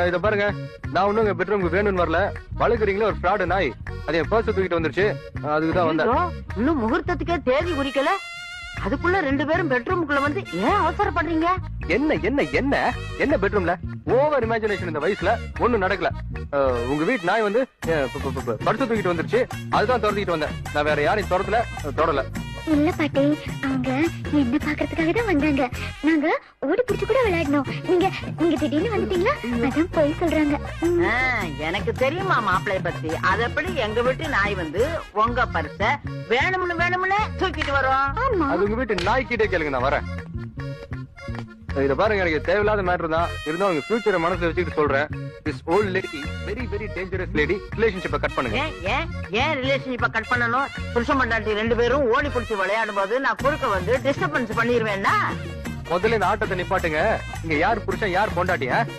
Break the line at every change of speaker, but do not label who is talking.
இத பாருங்க, நான் ஒண்ணும் உங்க பெட்ரூமுக்கு வேணும்னு வரல. வளர்க்குறீங்களே ஒரு ஃப்ராடு நாய், அது என் பர்ஸ் தூக்கிட்டு வந்துருச்சு. அதுக்குதான் வந்தேன்.
இன்னும் முகூர்த்தத்துக்கே தேதி குறிக்கல, அதுக்குள்ள 2 பேரும் பெட்ரூமுக்குள்ள வந்து ஏன் அவசரப்படுறீங்க?
என்ன என்ன என்ன என்ன பெட்ரூம்ல ஓவர் இமேஜினேஷன். இந்த வயசுல ஒண்ணும் நடக்கல. உங்க வீட்டு நாய் வந்து பர்ஸ் தூக்கிட்டு வந்துருச்சு, அதுதான் துரத்திட்டு வந்தேன். நான் வேற யாரையும் தொடல.
இல்ல பாட்டி, அவங்க என்ன பாக்குறதுக்காக தான் வந்தாங்க. நாங்க ஓடி பிடிச்சு கூட விளையாடணும். நீங்க திடீர்னு வந்துட்டீங்களா, அதான் போய் சொல்றாங்க.
எனக்கு தெரியுமா மாப்பிள்ளை பத்தி. அது எப்படி எங்க வீட்டு நாய் வந்து உங்க பர்ச வேணும்னு தூக்கிட்டு வரும்?
அது உங்க வீட்டு நாய் கிட்டே கேளுங்க, நான் வரேன். இத பாருங்க, எனக்கு தேவையில்லாத மேட்டர் தான் இருந்தா உங்க ஃபியூச்சரை மனசுல வச்சுக்கிட்டு சொல்றேன். This volt lady very very dangerous lady. ரிலேஷன்ஷிப்பை கட் பண்ணுங்க.
ஏன் ரிலேஷன்ஷிப்பை கட் பண்ணணும்? புருஷன் பொண்டாட்டி 2 பேரும் ஓடி பிடிச்சி விளையாடும் போது நான் குறுக்க வந்து டிஸ்டர்பன்ஸ் பண்ணிடுவேன்னா?
முதல்ல இந்த ஆட்டத்தை நிப்பாட்டுங்க. இங்க யார் புருஷன் யார் பொண்டாட்டியா?